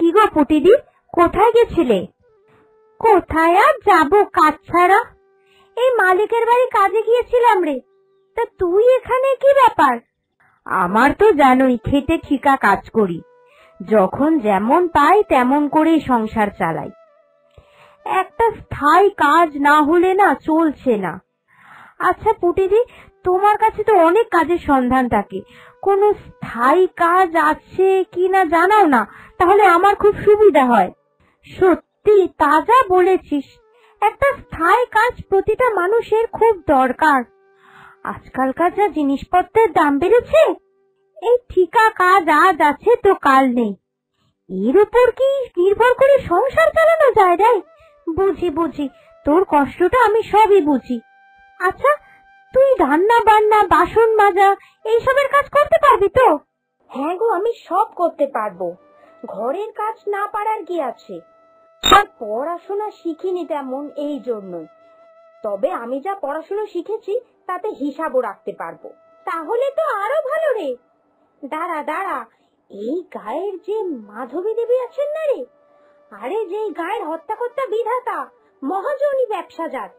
কি গো পুটিদি, কোথায় গেছিলে? কোথায় আর যাবো, কাজ ছাড়া। এই মালিকের বাড়ি কাজে গিয়েছিলাম রে। তা তুই এখানে কি ব্যাপার? আমার তো জানোই, খেটে ঠিকা কাজ করি, যখন যেমন পাই তেমন করেই সংসার চালাই। একটা স্থায়ী কাজ না হলে না চলছে না। আচ্ছা পুটিদি, তোমার কাছে তো অনেক কাজের সন্ধান থাকে, কোনো স্থায়ী কাজ আছে কি না জানাও না, তাহলে আমার খুব সুবিধা হয়। সত্যি তাজা বলেছিস, একটা স্থায়ী কাজ প্রতিটা মানুষের খুব দরকার। আজকালকার যা জিনিসপত্রের দাম বেড়েছে, এই ঠিকা কাজ আজ আছে তো কাল নেই, এর উপর কি নির্ভর করে সংসার চালানো যায় রে? বুঝি বুঝি, তোর কষ্টটা আমি সবই বুঝি। আচ্ছা, তুই রান্না বান্না, বাসন মাজা এইসবের কাজ করতে পারবি তো? হ্যাঁ গো, আমি সব করতে পারবো, ঘরের কাজ না পারার কি আছে। আর পড়াশোনা শিখিনি তেমন, এই জন্যই। তবে আমি যা পড়াশোনা শিখেছি তাতে হিসাবও রাখতে পারবো। তাহলে তো আরো ভালো রে। দাঁড়া দাঁড়া, এই গায়ের যে মাধবী দেবী আছেন না রে, আরে যেই গায়ের হত্যাকর্তা বিধাতা, মহাজনী ব্যবসাজাত,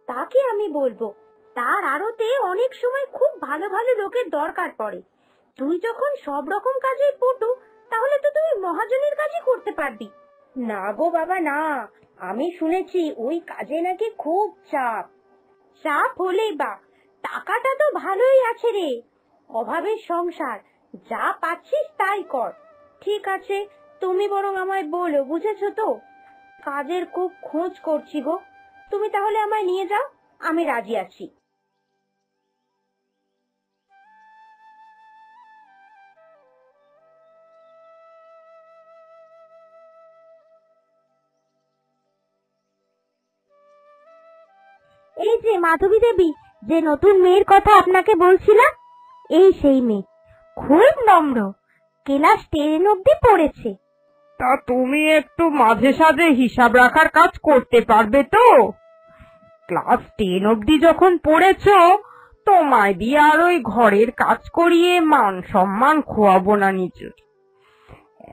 তাকে আমি বলবো। তার আড়তে অনেক সময় খুব ভালো ভালো লোকের দরকার পড়ে। তুই যখন সব রকম কাজে পটু, তাহলে তো তুই মহাজনের কাজই করতে পারবি। না গো বাবা না, আমি শুনেছি ওই কাজে নাকি খুব চাপ। চাপ হলেই বা, টাকাটা তো ভালোই আছে রে। অভাবের সংসার, যা পাচ্ছিস তাই কর। ঠিক আছে, তুমি বরং আমায় বলো, বুঝেছো তো? কাজের খুব খোঁজ করছি গো, তুমি তাহলে আমায় নিয়ে যাও, আমি রাজি আছি। এই যে মাধবী দেবী, যে নতুন মেয়ের কথা আপনাকে বলছিলাম, এই সেই মেয়ে, খুব নম্র, ক্লাস 10 অবধি পড়েছে। তা তুমি একটু মাঝে সাঝে হিসাব রাখার কাজ করতে পারবে তো? ক্লাস 10 অবধি যখন পড়েছো, তোমায় দিয়ে আর ওই ঘরের কাজ করিয়ে মান সম্মান খোয়াবো না নিজের।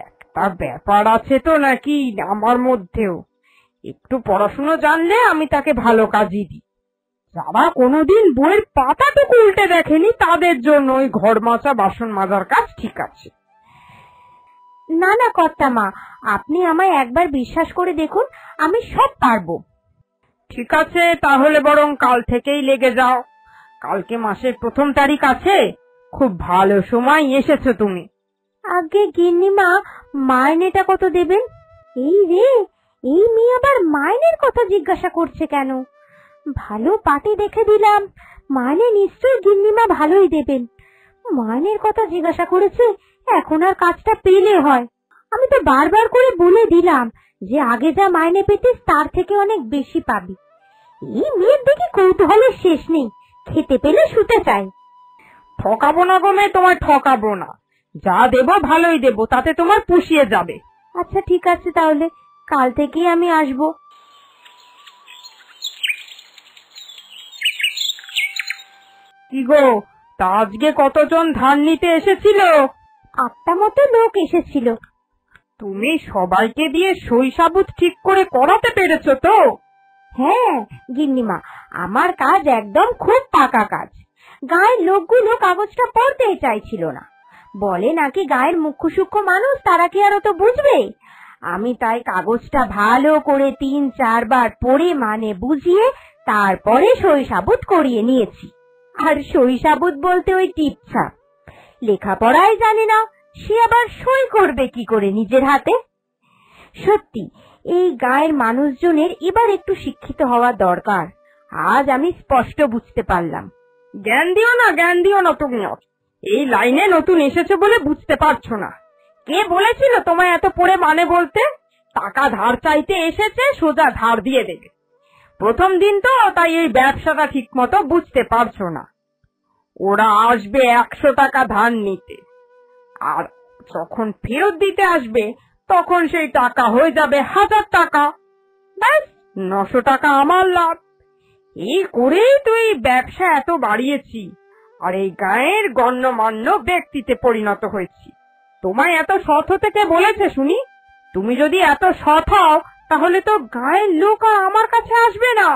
একটা ব্যাপার আছে তো নাকি আমার মধ্যেও, একটু পড়াশুনো জানলে আমি তাকে ভালো কাজই দিই। যারা কোনোদিন বইয়ের পাতাটুকু উল্টে দেখেনি, তাদের জন্য ওই ঘর মাজা, বাসন মাজার কাজ ঠিক আছে। না না কর্তামা, আপনি আমায় একবার বিশ্বাস করে দেখুন, আমি সব পারবো। ঠিক আছে, তাহলে বরং কাল থেকেই লেগে যাও। কালকে মাসের 1 তারিখ আছে, খুব ভালো সময় এসেছো তুমি। আগে গিন্নিমা, মাইনেটা কত দেবেন? এই রে, এই মেয়ে আবার মাইনের কথা জিজ্ঞাসা করছে কেন? ভালো পার্টি দেখে দিলাম, মাইনে নিশ্চয়ই গিন্নিমা ভালোই দেবেন। মাইনের কথা জিজ্ঞাসা করেছে, এখন আর কাজটা পেলে হয়। আমি তো বারবার করে বলে দিলাম যে আগে যা মাইনে পেতিস তার থেকে অনেক বেশি পাবি। এই মেয়ের দেখি কৌতূহলের শেষ নেই, খেতে পেলে শুতে চাই। ঠকাবো না গো মেয়ে, তোমায় ঠকাবো না, যা দেবো ভালোই দেবো, তাতে তোমার পুষিয়ে যাবে। আচ্ছা ঠিক আছে, তাহলে কাল থেকেই আমি আসবো। কি গো, তা আজকে কতজন ধান নিতে এসেছিল? 8টা মতো লোক এসেছিল। তুমি সবাইকে দিয়ে সই সাবুত ঠিক করে করাতে পেরেছো তো? হ্যাঁ গিন্নিমা, আমার কাজ একদম খুব পাকা কাজ। গায়ের লোকগুলো কাগজটা পড়তেই চাইছিল না, বলে নাকি গায়ের মুখ্য সূক্ষ্ম মানুষ, তারা কি আর তো বুঝবে। আমি তাই কাগজটা ভালো করে 3-4 বার পড়ে মানে বুঝিয়ে তারপরে সই সাবুত করিয়ে নিয়েছি। আর সই সাবুত বলতে ওই টিপছাপ, লেখাপড়াই জানে না, সে আবার সই করবে কি করে নিজের হাতে? সত্যি এই গায়ের মানুষজনের এবার একটু শিক্ষিত হওয়া দরকার, আজ আমি স্পষ্ট বুঝতে পারলাম। জ্ঞান দিও না তুমি, এই লাইনে নতুন এসেছো বলে বুঝতে পারছো না। কে বলেছিল তোমায় এত পড়ে মানে বলতে? টাকা ধার চাইতে এসেছে, সোজা ধার দিয়ে দেবে। প্রথম দিন তো, তাই এই ব্যবসাটা ঠিক মতো বুঝতে পারছো না। ওরা আসবে 100 টাকা ধার নিতে, আর যখন ফেরত দিতে আসবে তখন সেই টাকা হয়ে যাবে 1000 টাকা। ব্যাস, 900 টাকা আমার লাভ। এই করেই তো এই ব্যবসা এত বাড়িয়েছি, আর এই গায়ের গণ্যমান্য ব্যক্তিতে পরিণত হয়েছি। তোমায় এত সৎ হতে কে বলেছে শুনি? তুমি যদি এত সৎ হও তাহলে তো গায়ের লোক আর আমার কাছে আসবে না,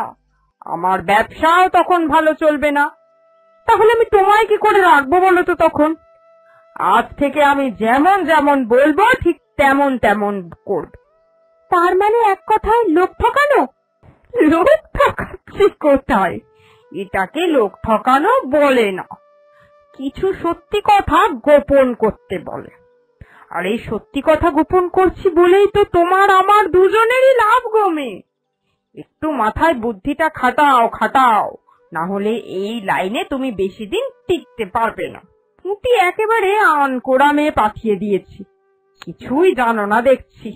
আমার ব্যবসাও তখন ভালো চলবে না। তাহলে আমি তোমায় কি করে রাখবো বলো তো তখন? আজ থেকে আমি যেমন যেমন বলবো ঠিক তেমন তেমন করবে। তার মানে এক কথায় লোক ঠকানো? লোক ঠকাচ্ছি কোথায়? এটাকে লোক ঠকানো বলে না, কিছু সত্যি কথা গোপন করতে বলে। আর এই সত্যি কথা গোপন করছি বলেই তো তোমার আমার দুজনেরই লাভ গমে। একটু মাথায় বুদ্ধিটা খাটাও, না হলে এই লাইনে তুমি বেশি দিন টিকতে পারবে না। পুঁটি একেবারে আনকোড়া মেয়ে পাঠিয়ে দিয়েছি, কিছুই জানো না দেখছি।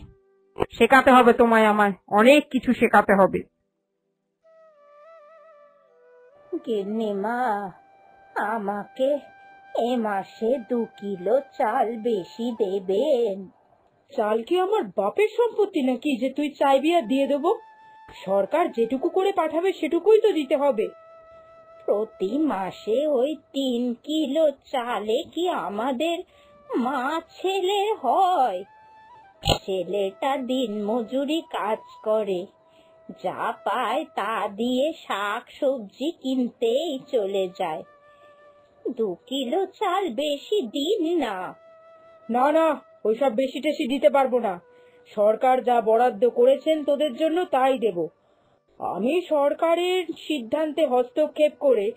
শেখাতে হবে তোমায়, আমায় অনেক কিছু শেখাতে হবে। গিন্নিমা, আমাকে এ মাসে 2 কিলো চাল বেশি দেবেন। চাল কি আমার বাপের সম্পত্তি নাকি যে তুই চাইবি আর দিয়ে দেবো? সরকার যেটুকু করে পাঠাবে সেটুকুই তো দিতে হবে। প্রতি মাসে ওই 3 কিলো চালে কি আমাদের মা ছেলে হয়? ছেলেটা দিন মজুরি কাজ করে, যা পায় তা দিয়ে শাক সবজি কিনতেই চলে যায়। 2 কিলো চাল বেশি দিন না। না, ওইসব বেশি টেশি দিতে পারবো না। সরকার যা বরাদ্দ করেছেন তোদের জন্য তাই দেব। আমি সরকারের সিদ্ধান্তে হস্তক্ষেপ করে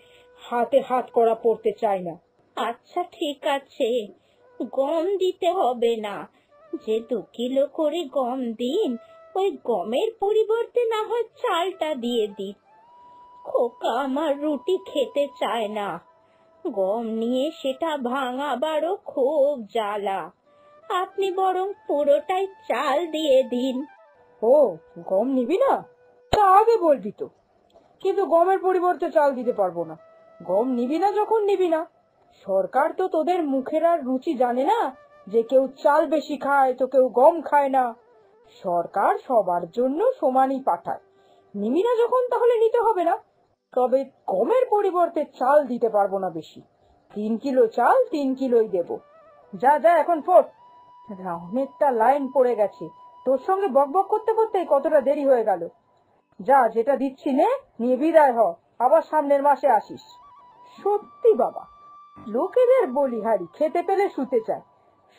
হাতে হাত করা পড়তে চাই না। আচ্ছা ঠিক আছে, গম দিতে হবে না। যে 2 কিলো করে গম দিন, ওই গমের পরিবর্তে না হয় চালটা দিয়ে দিন। খোকা আমার রুটি খেতে চায় না, গম নিয়ে সেটা ভাঙাবারও খুব জ্বালা। আপনি বরং পুরোটাই চাল দিয়ে দিন। ও, গম নিবি না? তা আগে বলবি তো। কিন্তু গমের পরিবর্তে চাল দিতে পারবো না। গম নিবি না যখন নিবি না। সরকার তো তোদের মুখের আর রুচি জানে না যে কেউ চাল বেশি খায় তো কেউ গম খায় না। সরকার সবার জন্য সমানই পাঠায়। নিবি না যখন তাহলে নিতে হবে না। তবে গমের পরিবর্তে চাল দিতে পারবো না বেশি। 3 কিলো চাল 3 কিলোই দেবো। যা এখন ফোট। অনেকটা লাইন পড়ে গেছে, তোর সঙ্গে বকবক করতে করতে কতটা দেরি হয়ে গেল। যা, যেটা দিচ্ছি নিয়ে বিদায় হ, আবার সামনের মাসে আসিস। সত্যি বাবা, লোকেদের বলিহারি খেতে পেলে শুতে চায়।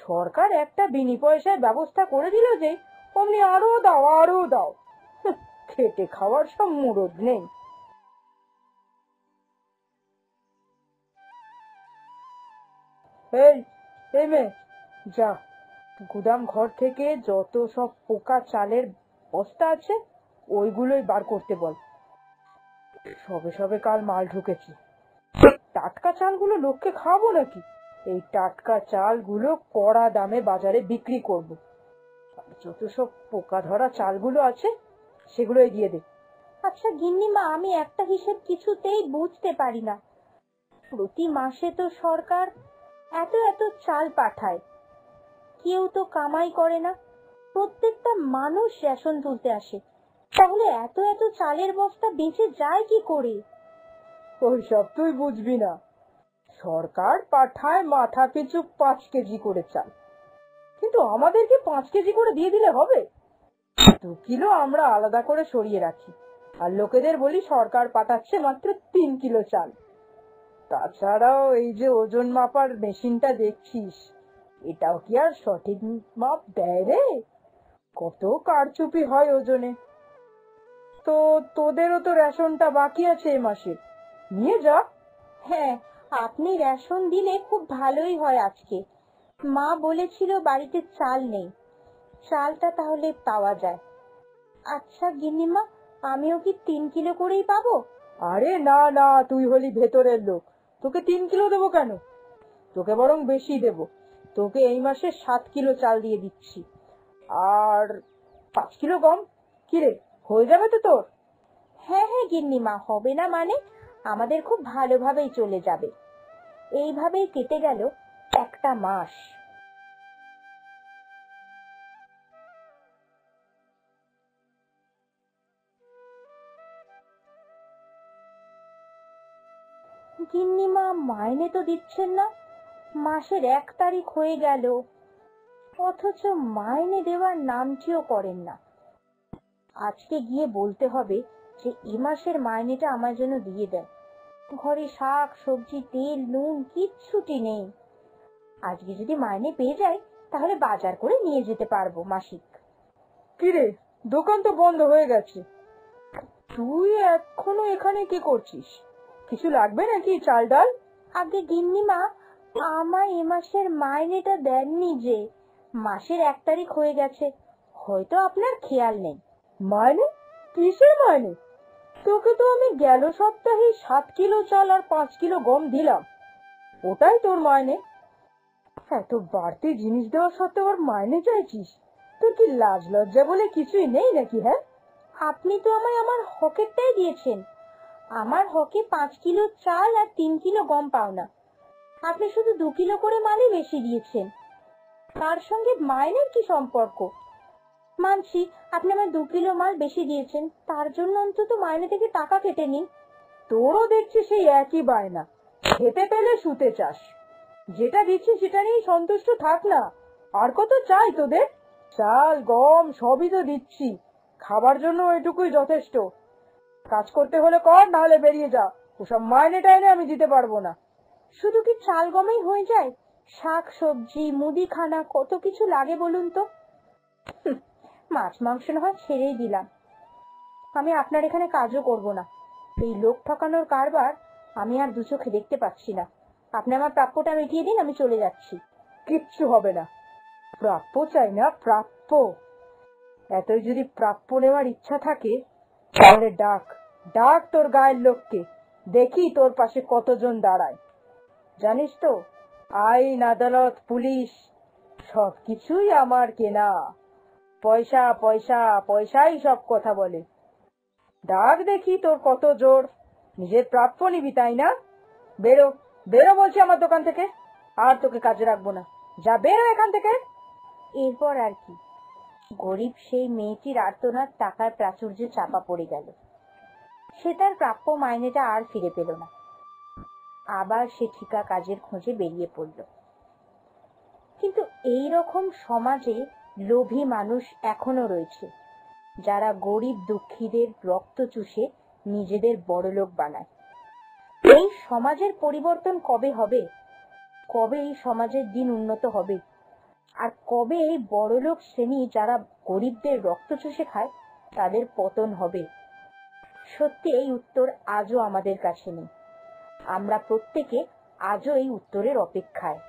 সরকার একটা বিনি পয়সায় ব্যবস্থা করে দিল যে অমনি আরো দাও। খেটে খাওয়ার সব মুরদ নেই। এই মেয়ে, যা গুদাম ঘর থেকে যত সব পোকা চালের বস্তা আছে ওইগুলোই বার করতে বল। সবে কাল মাল ঢুকেছে। টাটকা চালগুলো লোককে খাওয়াবো নাকি? এই টাটকা চালগুলো কড়া দামে বাজারে বিক্রি করব। যত সব পোকা ধরা চালগুলো আছে সেগুলোই দিয়ে দে। আচ্ছা গিন্নিমা, আমি একটা হিসেব কিছুতেই বুঝতে পারি না। প্রতি মাসে তো সরকার এত এত চাল পাঠায়, কেউ তো কামাই করে না, প্রত্যেকটা মানুষ রেশন তুলতে আসে, তাহলে এত এত চালের বস্তা বেঁচে যায় কি করে? ওইসব তুই বুঝবি না। সরকার পাঠায় মাথা পিছু 5 কেজি করে চাল, কিন্তু আমাদেরকে 5 কেজি করে দিয়ে দিলে হবে? 2 কিলো আমরা আলাদা করে সরিয়ে রাখি, আর লোকেদের বলি সরকার পাঠাচ্ছে মাত্র 3 কিলো চাল। তাছাড়াও এই যে ওজন মাপার মেশিনটা দেখছিস, এটাও কি আর সঠিক মাপ দেয় রে? কত কারচুপি হয় ওজনে। তো তোদেরও তো রেশনটা বাকি আছে এ মাসে, নিয়ে যা। হ্যাঁ, আপনি রেশন দিলে খুব ভালোই হয়। আজকে মা বলেছিল বাড়িতে চাল নেই, চালটা তাহলে পাওয়া যায়। আচ্ছা গিন্নিমা, আমিও কি 3 কিলো করেই পাবো? আরে না, তুই হলি ভেতরের লোক, তোকে 3 কিলো দেবো কেন? তোকে বরং বেশি দেব। তোকে এই মাসে 7 কিলো চাল দিয়ে দিচ্ছি, আর 5 কিলো গম। কিরে, হয়ে যাবে তো তোর? হ্যাঁ গিন্নিমা, হবে না মানে? আমাদের খুব ভালোভাবেই চলে যাবে। এইভাবেই কেটে গেল একটা মাস। গিন্নিমা মাইনে তো দিচ্ছেন না, মাসের 1 তারিখ হয়ে গেল, অথচ মাইনে দেওয়ার নামটিও করেন না। আজকে গিয়ে বলতে হবে যে এ মাসের মাইনেটা আমার জন্য দিয়ে দেন। ঘরে শাক সবজি তেল নুন কিচ্ছুটি নেই। আজকে যদি মাইনে পেয়ে যাই তাহলে বাজার করে নিয়ে যেতে পারবো মাসিক। কিরে, দোকান তো বন্ধ হয়ে গেছে, তুই এখনো এখানে কি করছিস? কিছু লাগবে নাকি চাল ডাল? আগে গিন্নিমা, আমার এ মাসের মাইনেটা দেননি যে। মাসের 1 তারিখ হয়ে গেছে, হয়তো আপনার খেয়াল নেই। মাইনে? কিসের মাইনে? তোকে তো আমি গেল সপ্তাহে 7 কিলো চাল আর 5 কিলো গম দিলাম, ওটাই তোর মাইনে। এত বাড়তি জিনিস দেওয়া সত্ত্বেও ওর মাইনে চাইছিস? তোর কি লাজ লজ্জা বলে কিছুই নেই নাকি? হ্যাঁ, আপনি তো আমায় আমার হকেরটাই দিয়েছেন। আমার হকে 5 কিলো চাল আর 3 কিলো গম পাওনা। আপনি শুধু 2 কিলো করে মালই বেশি দিয়েছেন। তার সঙ্গে মাইনের কি সম্পর্ক? মানছি আপনি আমার 2 কিলো মাল বেশি দিয়েছেন, তার জন্য অন্তত মাইনে থেকে টাকা কেটে নিন। তোরও দেখছি সেই একই বায়না, খেতে পেলে শুতে চাস। যেটা দিচ্ছি সেটা নিয়েই সন্তুষ্ট থাক না। আর কত চাই তোদের? চাল গম সবই তো দিচ্ছি, খাবার জন্য এটুকুই যথেষ্ট। কাজ করতে হলে কর, নাহলে বেরিয়ে যা। ওসব মাইনে টাইনে আমি দিতে পারবো না। শুধু কি চাল গমেই হয়ে যায়? শাক সবজি মুদিখানা কত কিছু লাগে বলুন তো। মাছ মাংস না হয় ছেড়েই দিলাম, আমি আপনার এখানে কাজও করব না। এই লোক ঠকানোর কারবার আমি আর 2 চোখে দেখতে পাচ্ছি না। আপনি আমার প্রাপ্যটা মিটিয়ে দিন, আমি চলে যাচ্ছি। কিচ্ছু হবে না। প্রাপ্য চাই না? প্রাপ্য? এতই যদি প্রাপ্য নেওয়ার ইচ্ছা থাকে তাহলে ডাক ডাক তোর গায়ের লোককে, দেখি তোর পাশে কতজন দাঁড়ায়। জানিস তো, আইন আদালত পুলিশ সবকিছুই আমার কেনা। পয়সা পয়সা পয়সাই সব কথা বলে। ডাক দেখি তোর কত জোর। নিজের প্রাপ্য নিবি তাই না? বেরো বেরো বলছি আমার দোকান থেকে, আর তোকে কাজে রাখবো না। যা, বেরো এখান থেকে। এরপর আর কি, গরিব সেই মেয়েটির আর্তনাদ টাকার প্রাচুর্যে চাপা পড়ে গেল। সে তার প্রাপ্য মাইনেটা আর ফিরে পেল না। আবার সে ঠিকা কাজের খোঁজে বেরিয়ে পড়ল। কিন্তু এই রকম সমাজে লোভী মানুষ এখনো রয়েছে, যারা গরিব দুঃখীদের রক্ত চুষে নিজেদের বড়লোক বানায়। এই সমাজের পরিবর্তন কবে হবে? কবে এই সমাজের দিন উন্নত হবে? আর কবে এই বড়লোক শ্রেণী যারা গরিবদের রক্ত চুষে খায় তাদের পতন হবে? সত্যি এই উত্তর আজও আমাদের কাছে নেই। আমরা প্রত্যেকে আজও এই উত্তরের অপেক্ষায়।